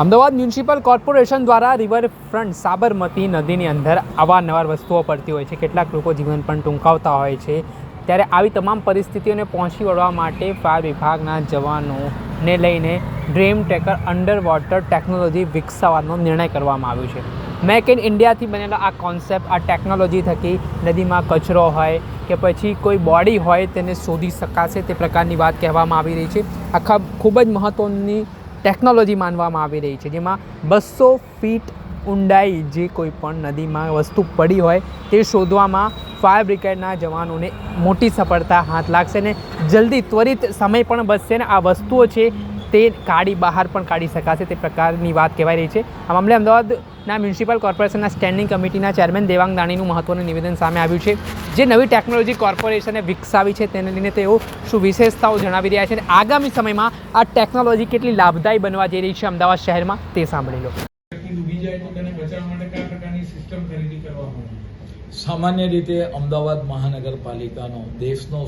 Ahmedabad municipal corporation દ્વારા riverfront Sabarmati નદીની અંદર અવારનવાર વસ્તુઓ પડતી હોય છે. કેટલાક લોકો જીવન પણ ટૂંકાવતા હોય છે. ત્યારે આવી તમામ પરિસ્થિતિઓને પહોંચી વળવા માટે ફાયર વિભાગના જવાનોને લઈને dream tracker under water technology વિકસાવવાનો નિર્ણય કરવામાં આવ્યો છે. મેક ઇન ઇન્ડિયાથી બનેલા આ કોન્સેપ્ટ, આ ટેકનોલોજી થકી નદીમાં કચરો હોય કે પછી કોઈ બોડી હોય તેને શોધી શકાશે તે પ્રકારની વાત કહેવામાં આવી રહી છે. આખા ખૂબ જ મહત્ત્વની ટેકનોલોજી માનવામાં આવી રહી છે, જેમાં 200 ફીટ ઊંડાઈ જે કોઈ પણ નદીમાં વસ્તુ પડી હોય તે શોધવામાં ફાયર બ્રિગેડના જવાનોને મોટી સફળતા હાથ લાગશે ને જલ્દી ત્વરિત સમય પણ બચશે ને આ વસ્તુઓ છે તે બહાર પણ કાઢી શકાશે તે પ્રકારની વાત કહેવાય રહી છે. આ મામલે અમદાવાદના મ્યુનિસિપલ કોર્પોરેશનના સ્ટેન્ડિંગ કમિટીના ચેરમેન દેવાંગ દાણીનું મહત્ત્વનું નિવેદન સામે આવ્યું છે. જે નવી ટેકનોલોજી કોર્પોરેશને વિકસાવી છે તેને લઈને તેઓ શું વિશેષતાઓ જણાવી રહ્યા છે અને આગામી સમયમાં આ ટેકનોલોજી કેટલી લાભદાયી બનવા જઈ રહી છે અમદાવાદ શહેરમાં તે સાંભળી લો. સામાન્ય રીતે અમદાવાદ મહાનગરપાલિકાનો દેશનો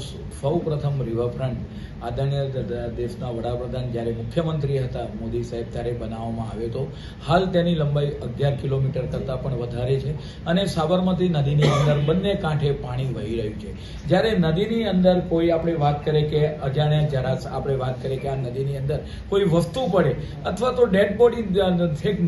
સૌપ્રથમ રિવરફ્રન્ટ આદરણીય દેશના વડાપ્રધાન જ્યારે મુખ્યમંત્રી હતા મોદી સાહેબ ત્યારે બનાવવામાં આવ્યો હતો. હાલ તેની લંબાઈ 11 કિલોમીટર કરતાં પણ વધારે છે અને સાબરમતી નદીની અંદર બંને કાંઠે પાણી વહી રહ્યું છે. જ્યારે નદીની અંદર કોઈ આપણે વાત કરીએ કે અજાણ્યા જરા આપણે વાત કરીએ કે આ નદીની અંદર કોઈ વસ્તુ પડે અથવા તો ડેડ બોડી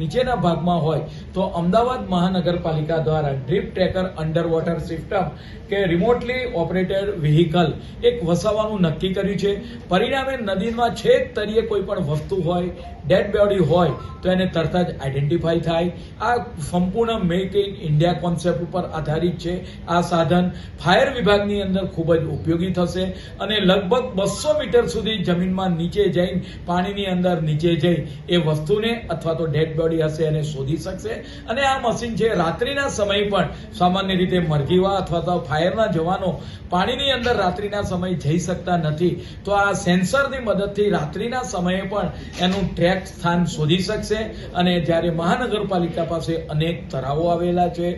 નીચેના ભાગમાં હોય તો અમદાવાદ મહાનગરપાલિકા દ્વારા drip tracker under water system કે રિમોટલી ઓપરેટેડ વ્હીકલ એક વસાવવાનું નક્કી કર્યું છે. પરિણામે નદીમાં છેક તળિયે કોઈ પણ વસ્તુ હોય, ડેડ બોડી હોય તો એને તરત જ આઈડેન્ટિફાઈ થાય. આ સંપૂર્ણ મેક ઇન ઇન્ડિયા કોન્સેપ્ટ ઉપર આધારિત છે. આ સાધન ફાયર વિભાગની અંદર ખૂબ જ ઉપયોગી થશે અને લગભગ 200 મીટર સુધી જમીનમાં નીચે જઈને પાણીની અંદર નીચે જઈ એ વસ્તુને અથવા તો ડેડ બોડી હશે એને શોધી શકશે. અને આ મશીન છે રાત્રિના સમયે પણ સામાન્ય રીતે મરઘીવા અથવા તો ફાયરના જવાનો પાણીની અંદર રાત્રિના સમયે જઈ શકતા નથી તો આ સેન્સરની મદદથી રાત્રિના સમયે પણ એનું ટ્રેક સ્થાન શોધી શકશે. અને જ્યારે મહાનગરપાલિકા પાસે અનેક તળાવો આવેલા છે,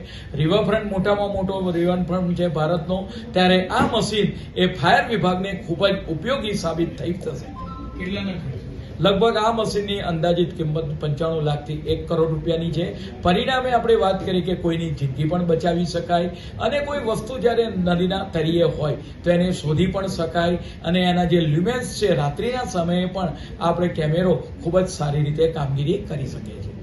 રિવરફ્રન્ટ મોટામાં મોટો રિવરફ્રન્ટ છે ભારતનો, ત્યારે આ મશીન એ ફાયર વિભાગને ખૂબ જ ઉપયોગી સાબિત થઈ થશે. લગભગ આ મશીનની અંદાજિત કિંમત 95 લાખથી 1 કરોડ રૂપિયાની છે. પરિણામે આપણે વાત કરીએ કે કોઈની જિંદગી પણ બચાવી શકાય અને કોઈ વસ્તુ જ્યારે નદીના તળિયે હોય તો એને શોધી પણ શકાય અને એના જે લ્યુમેન્સ છે રાત્રિના સમયે પણ આપણે કેમેરો ખૂબ જ સારી રીતે કામગીરી કરી શકીએ છીએ.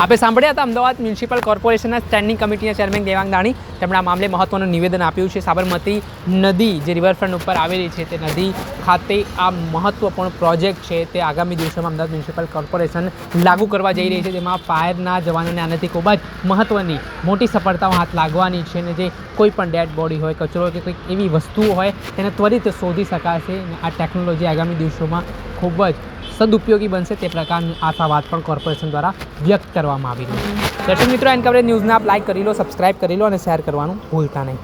આપણે સાંભળ્યા હતા અમદાવાદ મ્યુનિસિપલ કોર્પોરેશનના સ્ટેન્ડિંગ કમિટીના ચેરમેન દેવાંગ દાણી. તેમણે આ મામલે મહત્ત્વનું નિવેદન આપ્યું છે. સાબરમતી નદી જે રિવરફ્રન્ટ ઉપર આવેલી છે તે નદી ખાતે આ મહત્ત્વપૂર્ણ પ્રોજેક્ટ છે તે આગામી દિવસોમાં અમદાવાદ મ્યુનિસિપલ કોર્પોરેશન લાગુ કરવા જઈ રહી છે. જેમાં ફાયરના જવાનોને આનાથી ખૂબ જ મહત્ત્વની મોટી સફળતાઓ હાથ લાગવાની છે અને જે કોઈ પણ ડેડ બોડી હોય, કચરો કે કંઈક એવી વસ્તુઓ હોય તેને ત્વરિત શોધી શકાશે. આ ટેકનોલોજી આગામી દિવસોમાં ખૂબ જ સદુપયોગી બનશે તે પ્રકારની આશાવાદ પણ કોર્પોરેશન દ્વારા વ્યક્ત કરવામાં આવી રહ્યો છે. દર્શક મિત્રો, એન કવરેજ ન્યૂઝને આપ લાઇક કરી લો, સબસ્ક્રાઇબ કરી લો અને શેર કરવાનું ભૂલતા નહીં.